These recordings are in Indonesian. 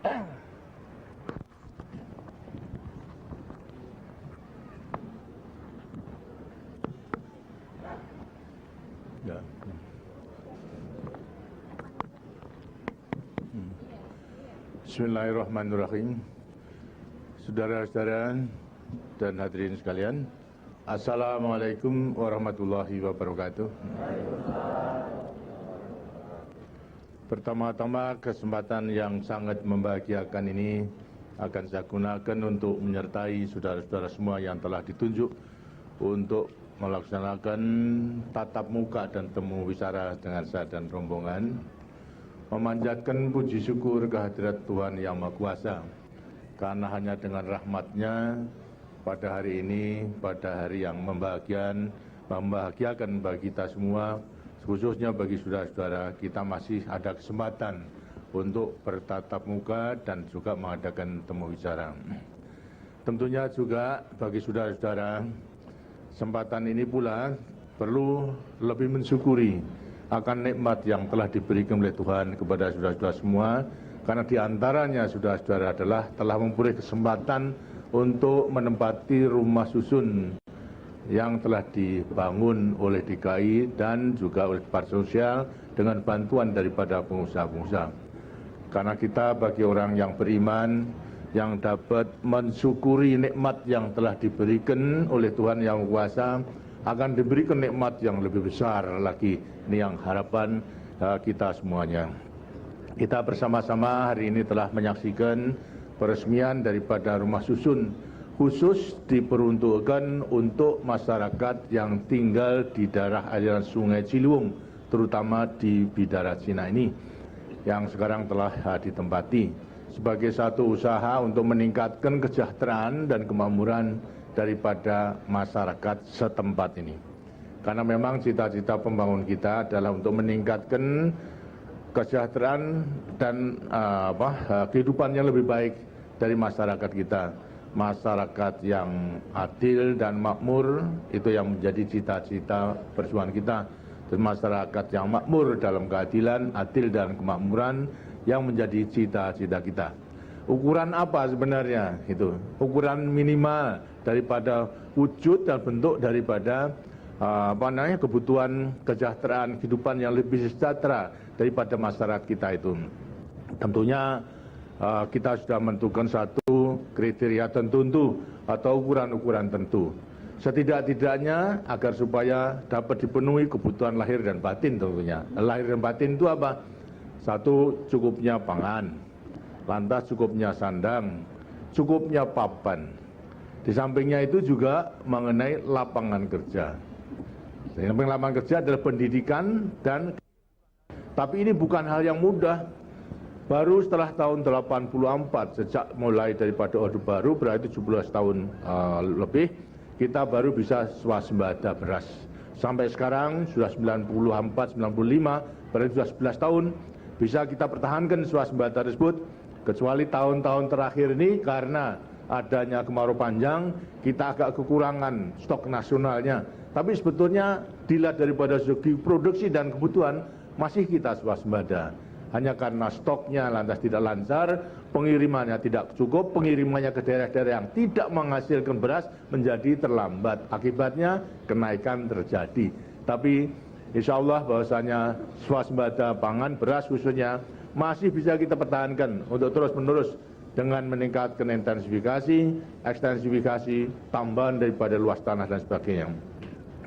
Ya. Bismillahirrahmanirrahim. Saudara-saudara dan hadirin sekalian, Assalamualaikum warahmatullahi wabarakatuh. Pertama-tama, kesempatan yang sangat membahagiakan ini akan saya gunakan untuk menyertai saudara-saudara semua yang telah ditunjuk untuk melaksanakan tatap muka dan temu wicara dengan saya dan rombongan, memanjatkan puji syukur kehadirat Tuhan Yang Maha Kuasa, karena hanya dengan rahmat-Nya pada hari ini, pada hari yang membahagiakan bagi kita semua, khususnya bagi saudara-saudara, kita masih ada kesempatan untuk bertatap muka dan juga mengadakan temu wicara. Tentunya juga bagi saudara-saudara, kesempatan ini pula perlu lebih mensyukuri akan nikmat yang telah diberikan oleh Tuhan kepada saudara-saudara semua, karena diantaranya saudara-saudara adalah telah memperoleh kesempatan untuk menempati rumah susun yang telah dibangun oleh DKI dan juga oleh Partai Sosial dengan bantuan daripada pengusaha-pengusaha. Karena kita bagi orang yang beriman, yang dapat mensyukuri nikmat yang telah diberikan oleh Tuhan Yang Kuasa, akan diberikan nikmat yang lebih besar lagi. Ini yang harapan kita semuanya. Kita bersama-sama hari ini telah menyaksikan peresmian daripada rumah susun khusus diperuntukkan untuk masyarakat yang tinggal di daerah aliran Sungai Ciliwung, terutama di Bidara Cina ini, yang sekarang telah ditempati sebagai satu usaha untuk meningkatkan kesejahteraan dan kemakmuran daripada masyarakat setempat ini. Karena memang cita-cita pembangun kita adalah untuk meningkatkan kesejahteraan dan kehidupan yang lebih baik dari masyarakat kita. Masyarakat yang adil dan makmur, itu yang menjadi cita-cita perjuangan kita. Dan masyarakat yang makmur dalam keadilan, adil dan kemakmuran yang menjadi cita-cita kita. Ukuran apa sebenarnya itu? Ukuran minimal daripada wujud dan bentuk daripada kebutuhan kesejahteraan kehidupan yang lebih sejahtera daripada masyarakat kita itu. Tentunya kita sudah menentukan satu kriteria tertentu atau ukuran-ukuran tentu. Setidak-tidaknya agar supaya dapat dipenuhi kebutuhan lahir dan batin tentunya. Lahir dan batin itu apa? Satu, cukupnya pangan, lantas cukupnya sandang, cukupnya papan. Di sampingnya itu juga mengenai lapangan kerja. Di samping lapangan kerja adalah pendidikan dan, tapi ini bukan hal yang mudah. Baru setelah tahun 84, sejak mulai daripada Orde Baru, berarti 17 tahun lebih, kita baru bisa swasembada beras. Sampai sekarang sudah 94, 95, berarti sudah 11 tahun. Bisa kita pertahankan swasembada tersebut, kecuali tahun-tahun terakhir ini karena adanya kemarau panjang, kita agak kekurangan stok nasionalnya. Tapi sebetulnya dilihat daripada segi produksi dan kebutuhan, masih kita swasembada. Hanya karena stoknya lantas tidak lancar, pengirimannya tidak cukup, pengirimannya ke daerah-daerah yang tidak menghasilkan beras menjadi terlambat. Akibatnya kenaikan terjadi. Tapi insya Allah bahwasanya swasembada pangan beras khususnya masih bisa kita pertahankan untuk terus-menerus dengan meningkatkan intensifikasi, ekstensifikasi, tambahan daripada luas tanah dan sebagainya.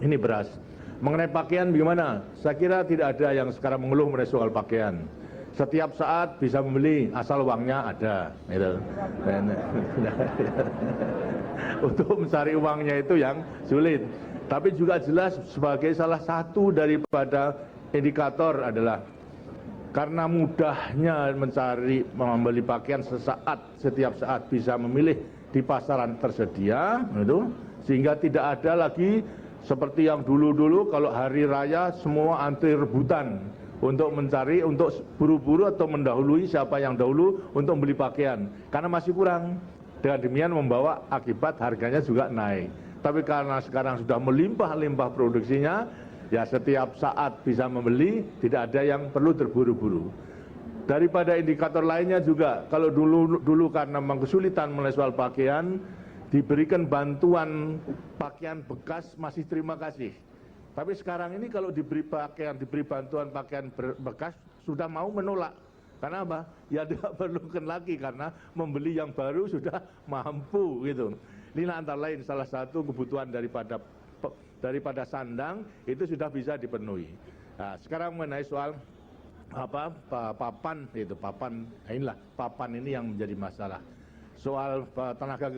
Ini beras. Mengenai pakaian bagaimana? Saya kira tidak ada yang sekarang mengeluh mengenai soal pakaian. Setiap saat bisa membeli asal uangnya ada. Gitu. Untuk mencari uangnya itu yang sulit. Tapi juga jelas sebagai salah satu daripada indikator adalah karena mudahnya mencari membeli pakaian sesaat, setiap saat bisa memilih di pasaran tersedia, gitu, sehingga tidak ada lagi seperti yang dulu-dulu kalau hari raya semua antri rebutan untuk mencari, untuk buru-buru atau mendahului siapa yang dahulu untuk membeli pakaian, karena masih kurang. Dengan demikian membawa akibat harganya juga naik. Tapi karena sekarang sudah melimpah-limpah produksinya, ya setiap saat bisa membeli, tidak ada yang perlu terburu-buru. Daripada indikator lainnya juga, kalau dulu karena memang kesulitan mengenai soal pakaian, diberikan bantuan pakaian bekas masih terima kasih. Tapi sekarang ini kalau diberi bantuan pakaian bekas sudah mau menolak. Karena apa? Ya tidak perlukan lagi karena membeli yang baru sudah mampu gitu. Ini antara lain salah satu kebutuhan daripada sandang itu sudah bisa dipenuhi. Nah, sekarang mengenai soal papan inilah papan ini yang menjadi masalah. Soal tenaga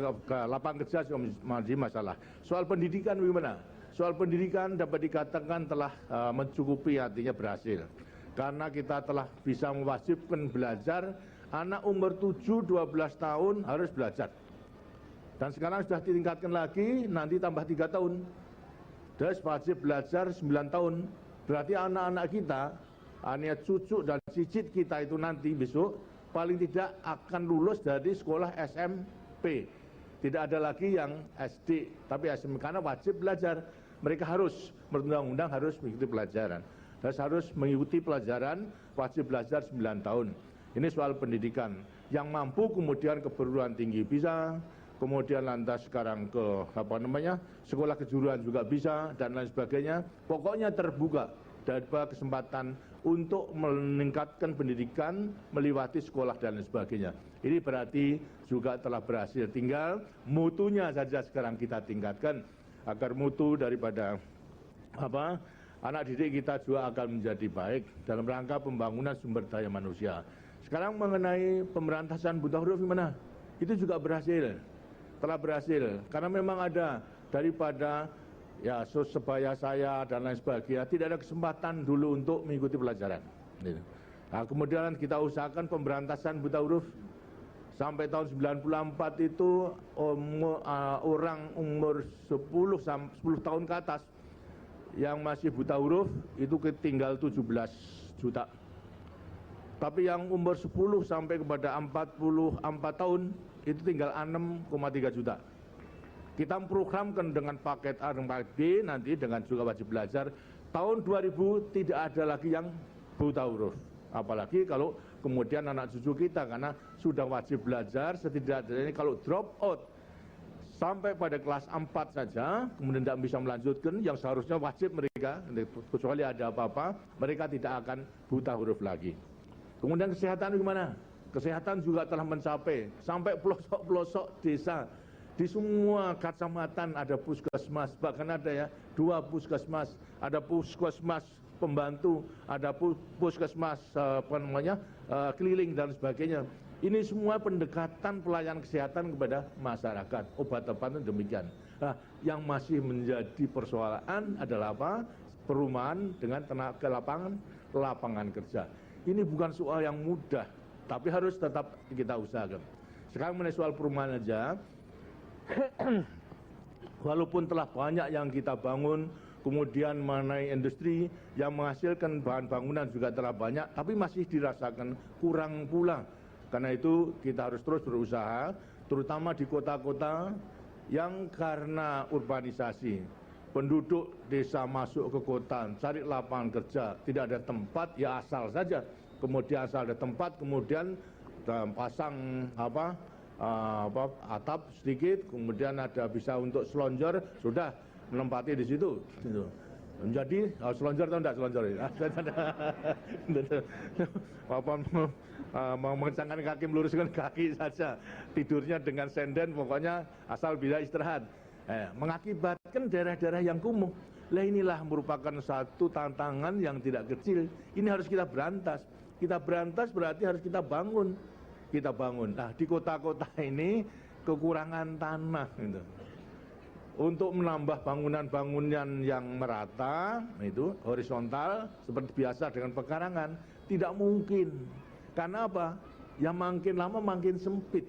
lapangan kerja juga menjadi masalah. Soal pendidikan bagaimana? Soal pendidikan dapat dikatakan telah mencukupi, artinya berhasil. Karena kita telah bisa mewajibkan belajar, anak umur 7-12 tahun harus belajar. Dan sekarang sudah ditingkatkan lagi, nanti tambah 3 tahun. Terus wajib belajar 9 tahun. Berarti anak-anak kita, hanya cucu dan cicit kita itu nanti besok paling tidak akan lulus dari sekolah SMP. Tidak ada lagi yang SD, tapi SMP karena wajib belajar. Mereka harus, berundang-undang harus mengikuti pelajaran. Dan harus mengikuti pelajaran, wajib belajar 9 tahun. Ini soal pendidikan. Yang mampu kemudian ke perguruan tinggi bisa, kemudian lantas sekarang ke sekolah kejuruan juga bisa, dan lain sebagainya. Pokoknya terbuka dari kesempatan untuk meningkatkan pendidikan, melewati sekolah dan lain sebagainya. Ini berarti juga telah berhasil. Tinggal mutunya saja sekarang kita tingkatkan agar mutu daripada anak didik kita juga akan menjadi baik dalam rangka pembangunan sumber daya manusia. Sekarang mengenai pemberantasan buta huruf gimana? Itu juga berhasil, telah berhasil. Karena memang ada daripada ya sebaya saya dan lain sebagainya, tidak ada kesempatan dulu untuk mengikuti pelajaran. Nah, kemudian kita usahakan pemberantasan buta huruf. Sampai tahun 94 itu orang umur 10 tahun ke atas yang masih buta huruf itu tinggal 17 juta. Tapi yang umur 10 sampai kepada 44 tahun itu tinggal 6,3 juta. Kita programkan dengan paket A dan paket B, nanti dengan juga wajib belajar. Tahun 2000 tidak ada lagi yang buta huruf. Apalagi kalau kemudian anak cucu kita, karena sudah wajib belajar, setidaknya kalau drop out sampai pada kelas 4 saja, kemudian tidak bisa melanjutkan, yang seharusnya wajib mereka, kecuali ada apa-apa, mereka tidak akan buta huruf lagi. Kemudian kesehatan bagaimana? Kesehatan juga telah mencapai sampai pelosok-pelosok desa. Di semua kecamatan ada puskesmas, bahkan ada ya 2 puskesmas, ada puskesmas pembantu, ada puskesmas keliling dan sebagainya. Ini semua pendekatan pelayanan kesehatan kepada masyarakat, obat-obatan demikian. Nah, yang masih menjadi persoalan adalah apa? Perumahan dengan tenaga lapangan kerja. Ini bukan soal yang mudah, tapi harus tetap kita usahakan. Sekarang mengenai soal perumahan aja, walaupun telah banyak yang kita bangun, kemudian mengenai industri yang menghasilkan bahan bangunan juga telah banyak, tapi masih dirasakan kurang pula. Karena itu kita harus terus berusaha, terutama di kota-kota yang karena urbanisasi, penduduk desa masuk ke kota, cari lapangan kerja, tidak ada tempat, ya asal saja. Kemudian asal ada tempat, kemudian pasang atap sedikit, kemudian ada bisa untuk selonjor, sudah menempati di situ. Jadi selonjor atau enggak selonjor? Mau mengencangkan kaki, meluruskan kaki saja, tidurnya dengan senden, pokoknya asal bisa istirahat. Mengakibatkan daerah-daerah yang kumuh. Lah inilah merupakan satu tantangan yang tidak kecil. Ini harus kita berantas. Kita berantas berarti harus kita bangun. Kita bangun. Nah, di kota-kota ini kekurangan tanah gitu. Untuk menambah bangunan-bangunan yang merata, itu horizontal seperti biasa dengan pekarangan, tidak mungkin. Karena apa? Yang makin lama makin sempit.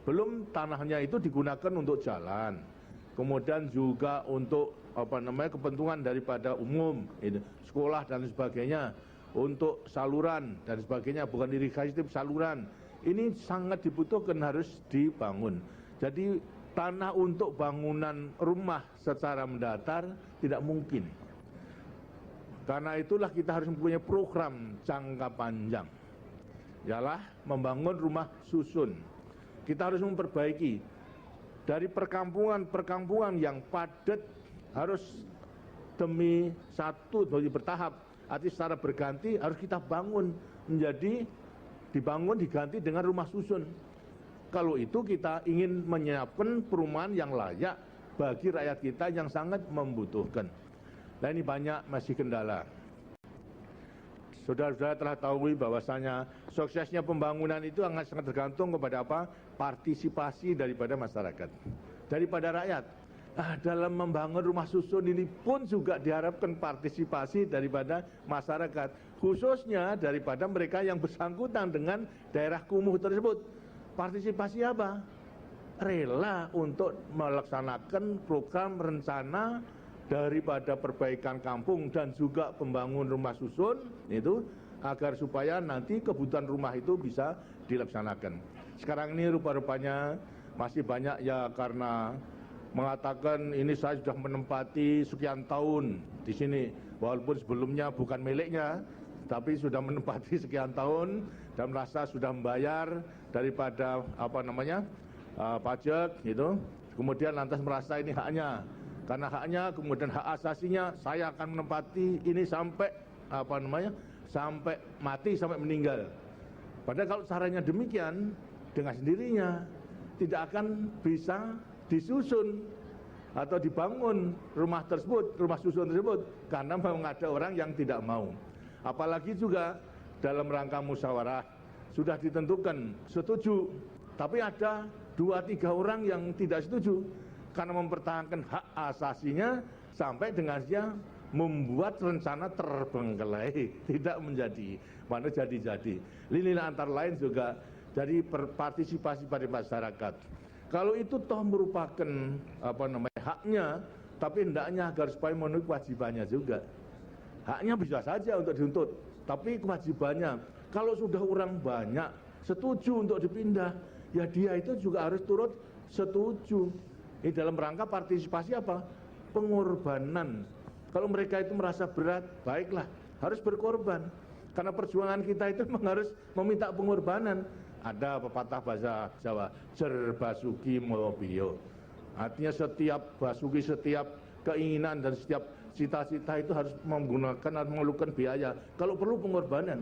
Belum tanahnya itu digunakan untuk jalan. Kemudian juga untuk kepentingan daripada umum, itu, sekolah dan sebagainya, untuk saluran dan sebagainya, bukan irigasi tapi saluran. Ini sangat dibutuhkan, harus dibangun. Jadi tanah untuk bangunan rumah secara mendatar tidak mungkin. Karena itulah kita harus mempunyai program jangka panjang. ialah membangun rumah susun. Kita harus memperbaiki dari perkampungan yang padat, harus demi satu demi bertahap, artinya secara berganti harus kita bangun diganti dengan rumah susun. Kalau itu kita ingin menyiapkan perumahan yang layak bagi rakyat kita yang sangat membutuhkan. Nah, ini banyak masih kendala. Saudara-saudara telah tahu bahwasanya suksesnya pembangunan itu sangat tergantung kepada apa? Partisipasi daripada masyarakat, daripada rakyat. Dalam membangun rumah susun ini pun juga diharapkan partisipasi daripada masyarakat, khususnya daripada mereka yang bersangkutan dengan daerah kumuh tersebut. Partisipasi apa? Rela untuk melaksanakan program rencana daripada perbaikan kampung dan juga pembangun rumah susun itu, agar supaya nanti kebutuhan rumah itu bisa dilaksanakan. Sekarang ini rupa-rupanya masih banyak ya, karena mengatakan ini saya sudah menempati sekian tahun di sini, walaupun sebelumnya bukan miliknya, tapi sudah menempati sekian tahun dan merasa sudah membayar daripada pajak gitu. Kemudian lantas merasa ini haknya, karena haknya kemudian hak asasinya saya akan menempati ini sampai sampai mati, sampai meninggal. Padahal kalau caranya demikian, dengan sendirinya tidak akan bisa disusun atau dibangun rumah tersebut, rumah susun tersebut, karena memang ada orang yang tidak mau. Apalagi juga dalam rangka musyawarah sudah ditentukan setuju, tapi ada 2-3 orang yang tidak setuju karena mempertahankan hak asasinya sampai dengan dia membuat rencana terbengkelai, tidak menjadi, mana jadi. Ini antara lain juga dari partisipasi pada masyarakat. Kalau itu toh merupakan haknya, tapi hendaknya agar supaya memenuhi kewajibannya juga. Haknya bisa saja untuk dituntut, tapi kewajibannya, kalau sudah orang banyak setuju untuk dipindah, ya dia itu juga harus turut setuju. Ini dalam rangka partisipasi apa? Pengorbanan. Kalau mereka itu merasa berat, baiklah, harus berkorban. Karena perjuangan kita itu memang harus meminta pengorbanan. Ada pepatah bahasa Jawa, jer basuki mobiyo. Artinya setiap basuki, setiap keinginan dan setiap cita-cita itu harus menggunakan atau mengeluarkan biaya. Kalau perlu pengorbanan.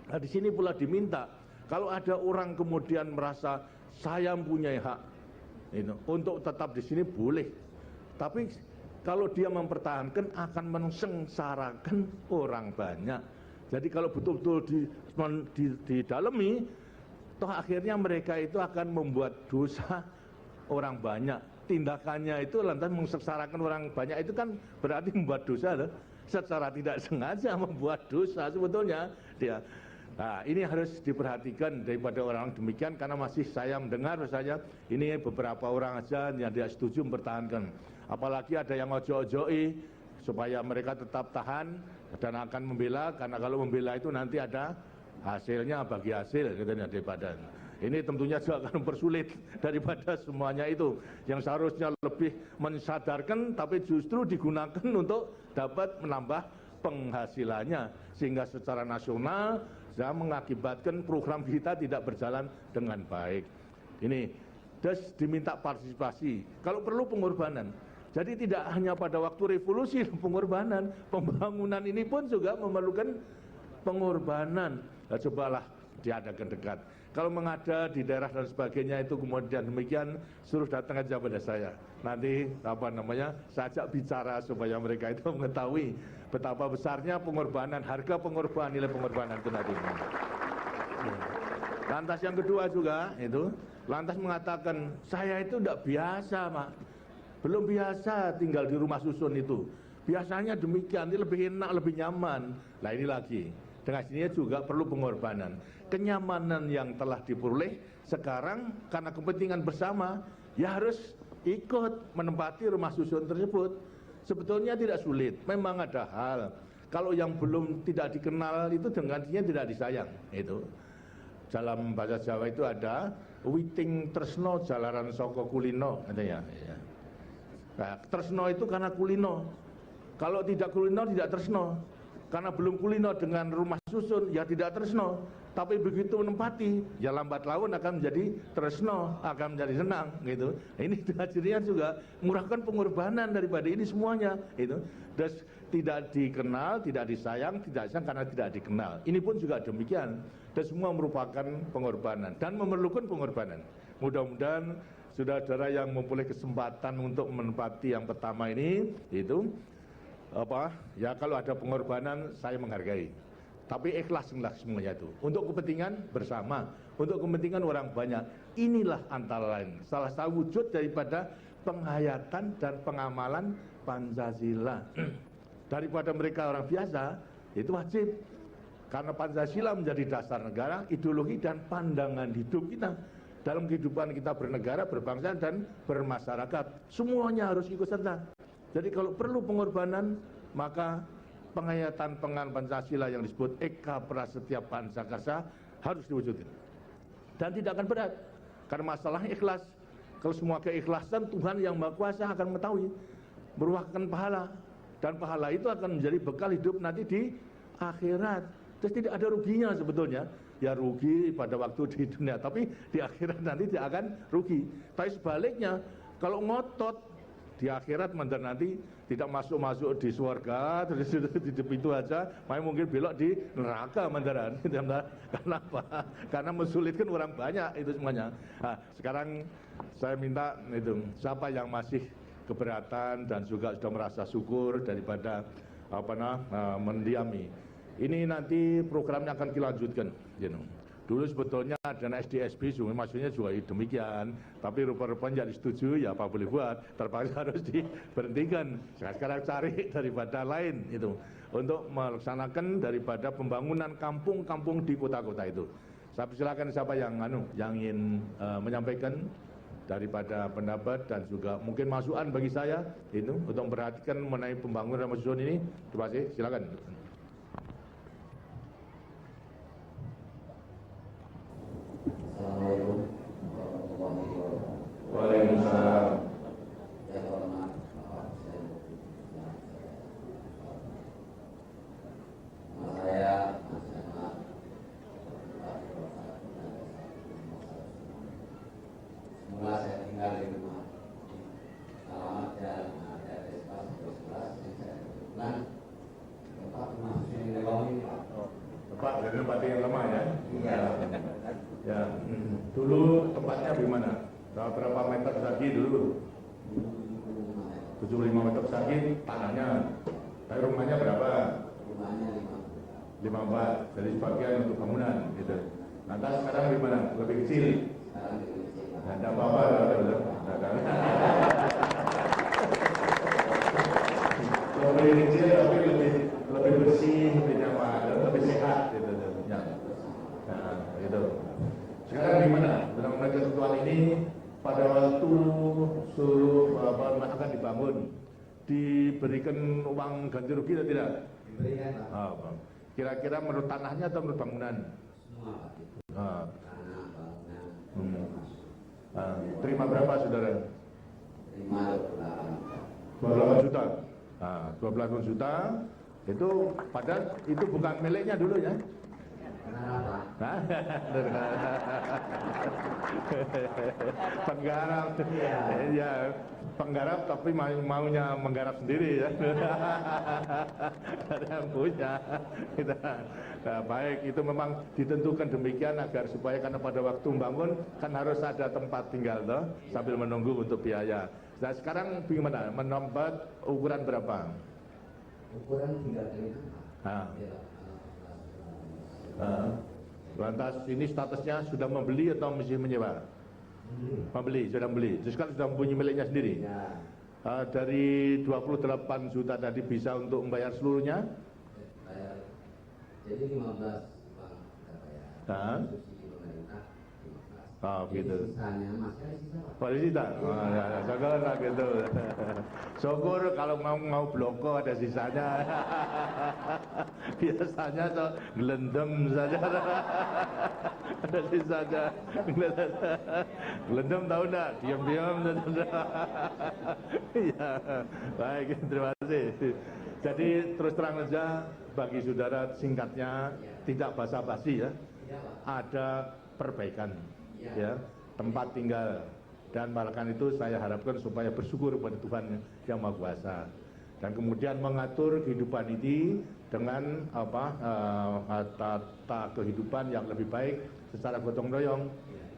Nah, di sini pula diminta, kalau ada orang kemudian merasa saya mempunyai hak untuk tetap di sini boleh. Tapi kalau dia mempertahankan akan mensengsarakan orang banyak. Jadi kalau betul-betul didalami, toh akhirnya mereka itu akan membuat dosa orang banyak. Tindakannya itu lantas mensengsarakan orang banyak, itu kan berarti membuat dosa loh. Secara tidak sengaja membuat dosa sebetulnya dia. Nah, ini harus diperhatikan daripada orang demikian, karena masih saya mendengar saja ini beberapa orang aja yang tidak setuju mempertahankan. Apalagi ada yang ojo-ojoi supaya mereka tetap tahan dan akan membela, karena kalau membela itu nanti ada hasilnya, bagi hasil katanya daripada. Ini tentunya juga akan mempersulit daripada semuanya itu, yang seharusnya lebih mensadarkan tapi justru digunakan untuk dapat menambah penghasilannya, sehingga secara nasional bisa mengakibatkan program kita tidak berjalan dengan baik. Ini terus diminta partisipasi, kalau perlu pengorbanan. Jadi tidak hanya pada waktu revolusi pengorbanan, pembangunan ini pun juga memerlukan pengorbanan. Nah, cobalah diadakan dekat. Kalau mengada di daerah dan sebagainya itu kemudian demikian, suruh datang aja pada saya. Nanti saya ajak bicara supaya mereka itu mengetahui betapa besarnya pengorbanan, harga pengorbanan, nilai pengorbanan itu tadi. Lantas yang kedua juga itu, lantas mengatakan saya itu tidak biasa, Pak. Belum biasa tinggal di rumah susun itu. Biasanya demikian, ini lebih enak, lebih nyaman. Nah ini lagi, dengan sini juga perlu pengorbanan. Kenyamanan yang telah diperoleh sekarang karena kepentingan bersama, ya harus ikut menempati rumah susun tersebut. Sebetulnya tidak sulit, memang ada hal. Kalau yang belum tidak dikenal itu dengan dia tidak disayang. Itu dalam bahasa Jawa itu ada witing tresno jalaran soko kulino, katanya. Nah, tresno itu karena kulino. Kalau tidak kulino tidak tresno. karena belum kulino dengan rumah susun, ya tidak tresno. Tapi begitu menempati, ya lambat laun akan menjadi tresno, akan menjadi senang, gitu. Ini hasilnya juga murahkan pengorbanan daripada ini semuanya, itu. Dan tidak dikenal, tidak disayang karena tidak dikenal. Ini pun juga demikian. Dan semua merupakan pengorbanan dan memerlukan pengorbanan. Mudah-mudahan saudara-saudara yang mempunyai kesempatan untuk menempati yang pertama ini, itu ya kalau ada pengorbanan saya menghargai, tapi ikhlaslah semuanya itu untuk kepentingan bersama, untuk kepentingan orang banyak. Inilah antara lain salah satu wujud daripada penghayatan dan pengamalan Pancasila. Daripada mereka orang biasa, itu wajib, karena Pancasila menjadi dasar negara, ideologi dan pandangan hidup kita dalam kehidupan kita bernegara, berbangsa dan bermasyarakat. Semuanya harus ikut serta. Jadi kalau perlu pengorbanan, maka penghayatan pengan Pancasila yang disebut Eka Prasetya Pancakarsa harus diwujudkan. Dan tidak akan berat, karena masalah ikhlas. Kalau semua keikhlasan, Tuhan yang Maha Kuasa akan mengetahui, meruahkan pahala. Dan pahala itu akan menjadi bekal hidup nanti di akhirat. Terus tidak ada ruginya sebetulnya. Ya rugi pada waktu di dunia, tapi di akhirat nanti tidak akan rugi. Tapi sebaliknya, kalau ngotot di akhirat nanti tidak masuk di surga, terus di itu aja, mungkin belok di neraka mandaran. Karena apa? Karena mensulitkan orang banyak itu semuanya. Nah, sekarang saya minta itu, siapa yang masih keberatan dan juga sudah merasa syukur daripada mendiami. Ini nanti programnya akan dilanjutkan. Dulu sebetulnya dana SDSB maksudnya juga demikian, tapi rupa-rupanya tidak disetujui, ya apa boleh buat, terpaksa harus diberhentikan. Sekarang cari daripada lain itu untuk melaksanakan daripada pembangunan kampung-kampung di kota-kota itu. Saya silakan siapa yang ingin menyampaikan daripada pendapat dan juga mungkin masukan bagi saya itu untuk memperhatikan mengenai pembangunan susun ini. Terima kasih, silakan. Assalamualaikum warahmatullahi wabarakatuh. Waalaikumsalam. Yang hormat Bapak Presiden nama saya Mas Ahmad. Semula saya tinggal di rumah alamat Jalan RS 11 yang saya kebetulan tempat rumah susun di Lebawi, Pak. Tempat dari tempat yang lama ya? Iya. Ya, dulu tempatnya di mana? Berapa meter persegi dulu? 75 meter persegi tanahnya. Tapi rumahnya berapa? Rumahnya 54. Jadi sebagian untuk bangunan gitu. Lantas sekarang di mana? Lebih kecil. sekarang di Indonesia. Nah, tidak apa-apa, lebih kecil tapi lebih bersih, lebih nyaman, lebih sehat gitu. Ya. Nah, gitu. Sekarang di mana? Benar-benar ketentuan ini pada waktu seluruh akan dibangun, diberikan uang ganti rugi atau tidak? Diberikan, Pak. Kira-kira menurut tanahnya atau menurut bangunan? Semua, Pak. Ah. Tanah, bangunan, termasuk. Terima berapa saudara? Terima 28 juta. 28 juta itu padahal itu bukan miliknya dulu ya. Kenapa? Penggarap, ya penggarap tapi maunya menggarap sendiri ya. Ada yang punya. Nah, baik, itu memang ditentukan demikian agar supaya karena pada waktu membangun kan harus ada tempat tinggal toh, sambil menunggu untuk biaya. Nah sekarang bagaimana? Menempat ukuran berapa? Ukuran 3 kali. Lantas ini statusnya sudah membeli atau masih menyewa? Membeli, sudah membeli. Terus kan sudah mempunyai miliknya sendiri. Ya. Dari 28 juta tadi bisa untuk membayar seluruhnya? Bayar. Jadi 15 Bang kita bayar. Subsidi pemerintah 15. Begitu. Sisanya masih ada sisa, Pak. Pada sisa? Ya, syukur lah gitu. Syukur kalau mau bloko ada sisanya. Biasanya so gelendem saja. Ada sisanya. Gelendem tahu enggak? Diam-diam. Ya, baik, terima kasih. Jadi terus terang saja bagi saudara singkatnya tidak basa-basi ya. Ada perbaikan ya, tempat tinggal dan bahkan itu saya harapkan supaya bersyukur kepada Tuhan yang Maha Kuasa dan kemudian mengatur kehidupan ini dengan tata kehidupan yang lebih baik secara gotong royong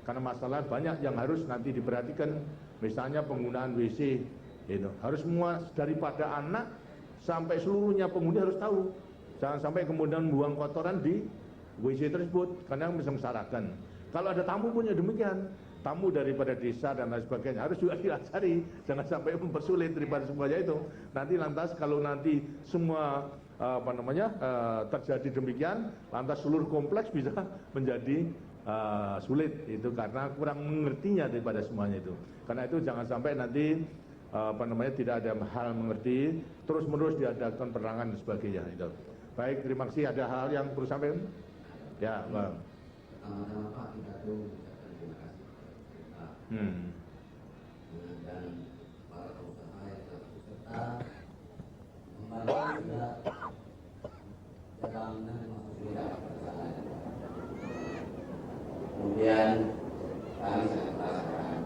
karena masalah banyak yang harus nanti diperhatikan, misalnya penggunaan WC itu harus semua daripada anak sampai seluruhnya penghuni harus tahu, jangan sampai kemudian buang kotoran di WC tersebut karena bisa mensyaratkan. Kalau ada tamu pun ya demikian, tamu daripada desa dan lain sebagainya harus juga diajari, jangan sampai mempersulit daripada semuanya itu. Nanti lantas kalau nanti semua terjadi demikian, lantas seluruh kompleks bisa menjadi sulit itu karena kurang mengertinya daripada semuanya itu. Karena itu jangan sampai nanti tidak ada hal mengerti, terus menerus diadakan penerangan dan sebagainya itu. Baik, terima kasih. Ada hal yang perlu sampaikan? Ya, Bang. Sama-sama Pak, kita tuh mengucapkan terima kasih kepada Pak dan para pengusaha yang telah berserta membantu kita dalam mengakomodir perusahaan. Kemudian kami sangat merasakan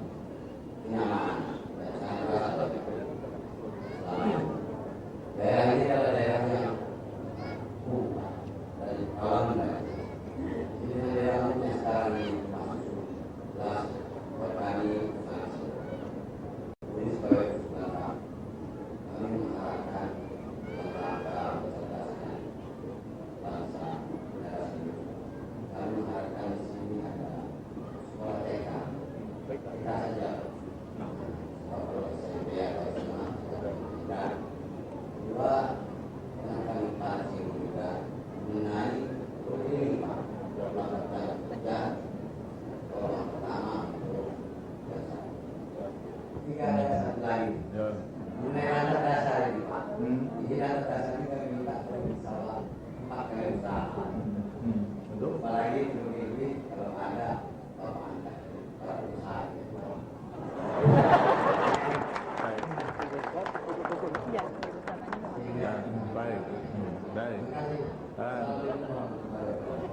kenyamanan dan sangat merasa selamat. Daerah ini adalah daerah yang dari alam dan daerah yang sekarang ini masuk kelas buat kami ini sebagai peserta kami mengharapkan rangka kecerdasan bangsa negara sendiri. Kami mengharapkan di sini ada sekolah TK kita saja sekolah SMP atau SMA dan kedua yang kami pancing juga mengenai ini Pak, melakukan kerja golongan pertama untuk dasar. Jika ada satu lain mengenai lantai dasar ini Pak, di lantai dasar ini kami minta misalnya 4 kali usaha. Apalagi ini kalau ada para usaha. Baik.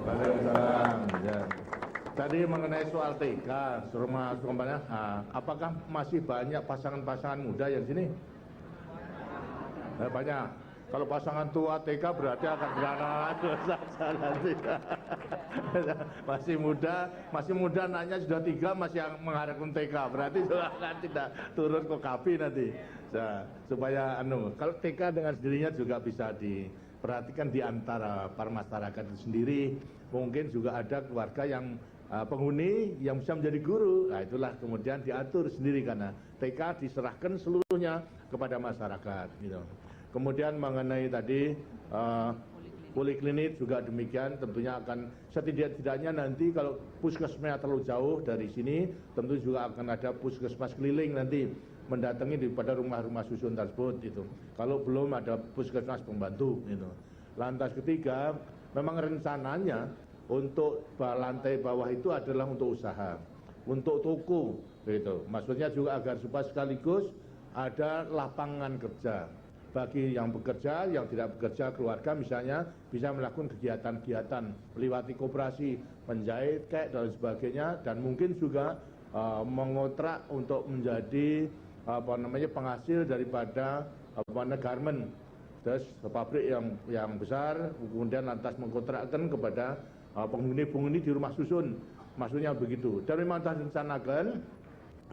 Waalaikumsalam. Ya. Tadi mengenai soal TK, rumah apakah masih banyak pasangan-pasangan muda yang sini? Banyak. Kalau pasangan tua TK berarti akan beranak saja nanti. Masih muda anaknya sudah 3 masih mengharapkan TK, berarti juga akan tidak turun ke KB nanti. Nah, supaya kalau TK dengan sendirinya juga bisa diperhatikan di antara para masyarakat itu sendiri. Mungkin juga ada keluarga yang penghuni yang bisa menjadi guru. Nah, itulah kemudian diatur sendiri karena TK diserahkan seluruhnya kepada masyarakat gitu. Kemudian mengenai tadi poliklinik juga demikian, tentunya akan setidak-tidaknya nanti kalau puskesmasnya terlalu jauh dari sini, tentu juga akan ada puskesmas keliling nanti mendatangi daripada rumah-rumah susun tersebut itu. Kalau belum ada puskesmas pembantu itu. Lantas ketiga, memang rencananya untuk lantai bawah itu adalah untuk usaha, untuk toko gitu. Maksudnya juga agar supaya sekaligus ada lapangan kerja bagi yang bekerja, yang tidak bekerja, keluarga misalnya bisa melakukan kegiatan-kegiatan melewati koperasi, menjahit, kek dan sebagainya, dan mungkin juga mengontrak untuk menjadi penghasil daripada garment, terus pabrik yang besar, kemudian lantas mengkontrakkan kepada penghuni-penghuni di rumah susun, maksudnya begitu. Dan memang telah direncanakan,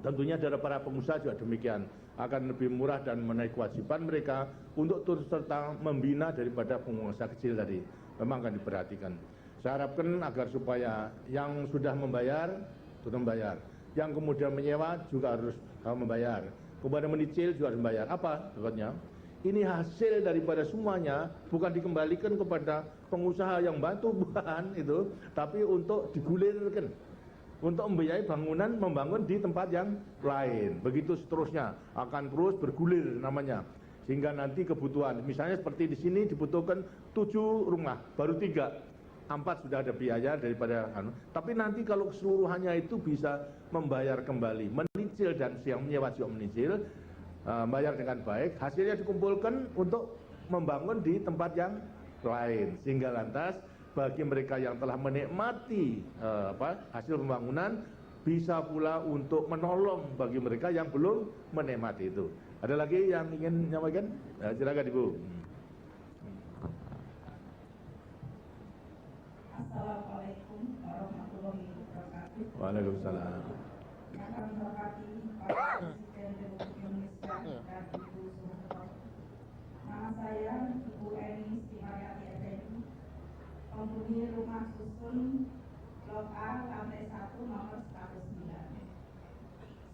tentunya dari para pengusaha juga demikian, akan lebih murah dan menaik kewajiban mereka untuk turut serta membina daripada pengusaha kecil tadi. Memang akan diperhatikan. Saya harapkan agar supaya yang sudah membayar, yang kemudian menyewa juga harus membayar, kemudian menyicil juga harus membayar. Apa sebabnya? Ini hasil daripada semuanya, bukan dikembalikan kepada pengusaha yang bantu, bukan itu, tapi untuk digulirkan, untuk membiayai bangunan, membangun di tempat yang lain. Begitu seterusnya, akan terus bergulir namanya. Sehingga nanti kebutuhan, misalnya seperti di sini dibutuhkan 7 rumah, baru 3, 4 sudah ada biaya daripada tapi nanti kalau keseluruhannya itu bisa membayar kembali, menyicil, dan yang menyewa juga menyicil, bayar dengan baik, hasilnya dikumpulkan untuk membangun di tempat yang lain, sehingga lantas bagi mereka yang telah menikmati hasil pembangunan bisa pula untuk menolong bagi mereka yang belum menikmati itu. Ada lagi yang ingin menyampaikan? Silakan Ibu. Assalamualaikum warahmatullahi wabarakatuh. Waalaikumsalam. Yang kami hormati Pak Presiden Republik Indonesia dan Ibu Soeharto. Nama saya Ibu Eni Stimayati Effendi, penghuni rumah susun Blok A lantai 1 nomor 109.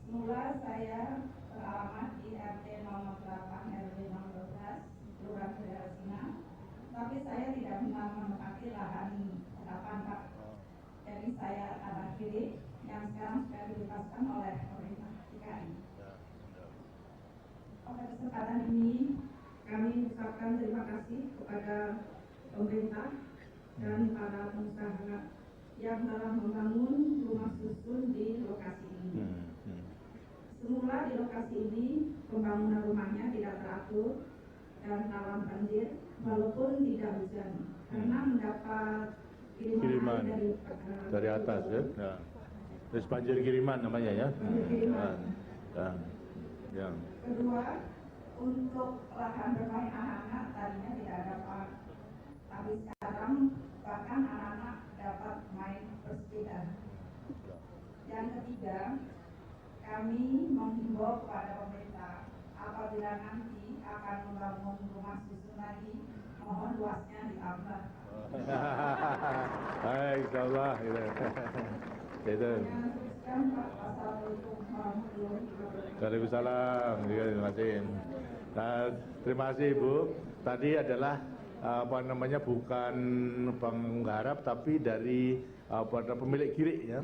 Semula saya beralamat di RT nomor 8 RW nomor 12 Kelurahan Bedarasina, tapi saya tidak menempati lahan 8 Pak. Jadi saya tanah kiri yang sekarang sudah dibebaskan oleh pemerintah DKI. Pada kesempatan ini kami mengucapkan terima kasih kepada pemerintah dan para pengusaha yang telah membangun rumah susun di lokasi ini. Semula di lokasi ini pembangunan rumahnya tidak teratur dan rawan banjir walaupun tidak hujan karena mendapat kiriman dari atas ya. Ya. Terus banjir kiriman namanya ya. Ya. Kedua, untuk lahan bermain anak-anak tadinya tidak dapat, tapi sekarang bahkan anak-anak dapat main bersepeda. Yang ketiga, kami menghimbau kepada pemerintah apabila nanti akan membangun rumah susun lagi, mohon luasnya ditambah. Baik, insyaallah. Itu. Waalaikumsalam. Terima kasih. Nah, terima kasih Ibu. Tadi adalah bukan penggarap tapi dari pemilik girik ya.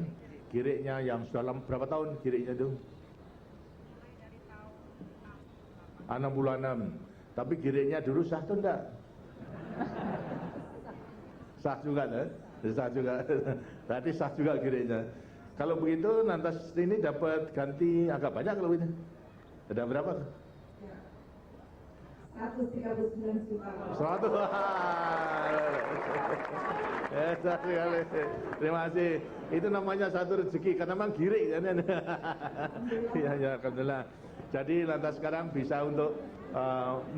Giriknya yang sudah berapa tahun giriknya itu? 66. Tapi giriknya dulu sah atau enggak? Sah juga kan? Sah juga. Berarti sah juga giriknya. Kalau begitu nanti ini dapat ganti agak banyak kalau ini. Ada berapa? 139 juta. 100. Terima kasih. Itu namanya satu rezeki karena memang girik kan. Ya, alhamdulillah. Jadi lantas sekarang bisa untuk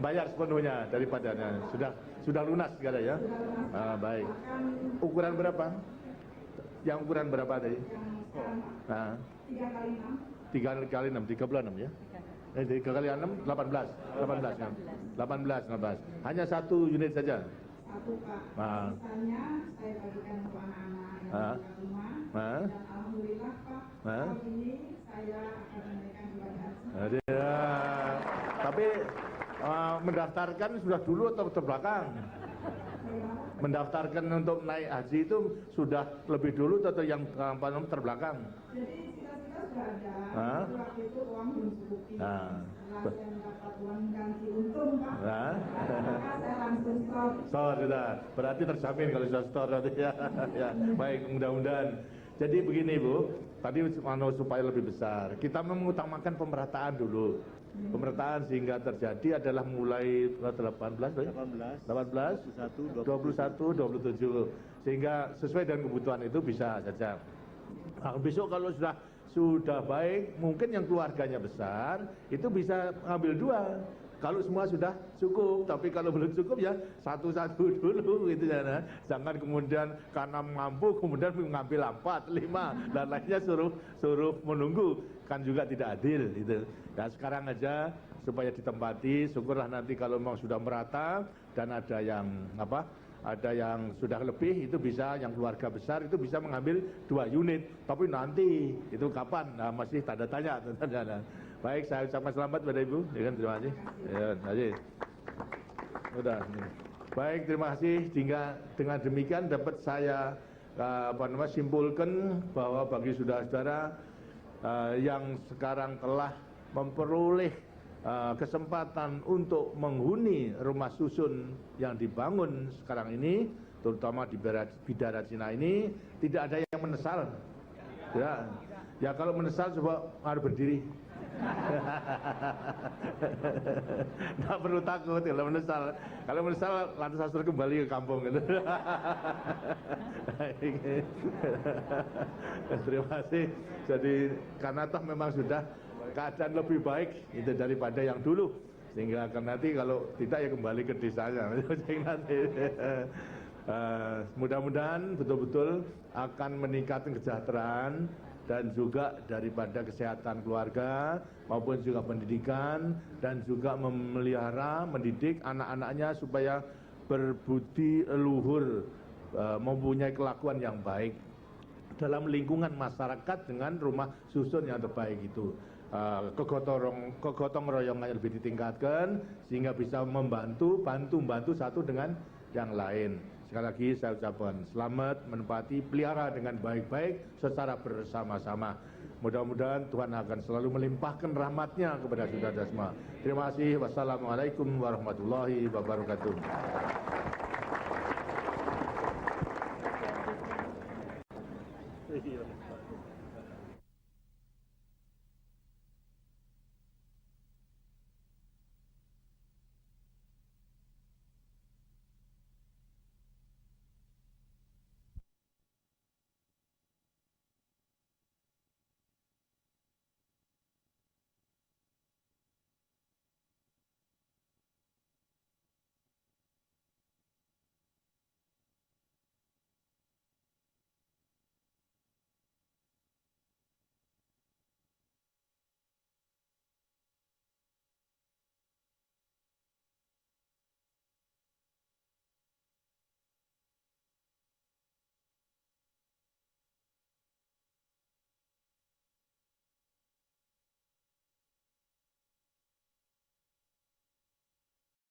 bayar sepenuhnya daripadanya. Sudah lunas sekarang ya. Baik. Ukuran berapa? Yang ukuran berapa tadi? 3 kali 6, 36 ya. 3 kali 6, 18 ya. 18. Hanya satu unit saja. Satu Pak. Misalnya saya bagikan untuk anak-anak yang di rumah. Dan alhamdulillah Pak, tahun ini saya akan menaikkan ibadah haji. Tapi mendaftarkan sudah dulu atau terbelakang? Mendaftarkan untuk naik haji itu sudah lebih dulu atau yang terbelakang? Jadi cita-cita sudah ada. Waktu itu uang belum cukupi. Setelah saya mendapat uang ganti untung Pak, maka saya langsung store. Sudah. Berarti terjamin kalau sudah store nanti ya. Ya. Baik, mudah-mudahan. Jadi begini Bu, tadi supaya lebih besar, kita mengutamakan pemerataan dulu. Pemerataan sehingga terjadi adalah mulai 18, 21, 27, sehingga sesuai dengan kebutuhan itu bisa saja. Nah, besok kalau sudah baik, mungkin yang keluarganya besar itu bisa ambil 2. Kalau semua sudah cukup, tapi kalau belum cukup ya satu-satu dulu gitu ya. Jangan kemudian karena mampu kemudian mengambil 4, 5 dan lainnya suruh menunggu, kan juga tidak adil gitu. Dan sekarang aja supaya ditempati, syukurlah nanti kalau memang sudah merata dan ada yang sudah lebih itu bisa, yang keluarga besar itu bisa mengambil 2 unit. Tapi nanti itu kapan? Nah, masih tanda tanya. Baik, saya ucapkan selamat pada Ibu. Ya, terima kasih. Ya, terima kasih. Udah. Baik, terima kasih. Dengan demikian dapat saya simpulkan bahwa bagi saudara-saudara yang sekarang telah memperoleh kesempatan untuk menghuni rumah susun yang dibangun sekarang ini, terutama di Bidarasina ini, tidak ada yang menyesal. Ya, kalau menyesal coba harus berdiri. Nggak perlu takut kalau menyesal. Kalau menyesal lantas harus kembali ke kampung gitu. Terima kasih. Jadi karena toh memang sudah keadaan lebih baik itu daripada yang dulu. Sehingga akan nanti kalau tidak ya kembali ke desanya. Mudah-mudahan betul-betul akan meningkatkan kesejahteraan dan juga daripada kesehatan keluarga maupun juga pendidikan dan juga memelihara, mendidik anak-anaknya supaya berbudi luhur, mempunyai kelakuan yang baik dalam lingkungan masyarakat dengan rumah susun yang terbaik itu. Kegotong royongan lebih ditingkatkan sehingga bisa membantu satu dengan yang lain. Sekali lagi saya ucapkan selamat menempati, pelihara dengan baik-baik secara bersama-sama. Mudah-mudahan Tuhan akan selalu melimpahkan rahmat-Nya kepada saudara semua. Terima kasih. Wassalamualaikum warahmatullahi wabarakatuh.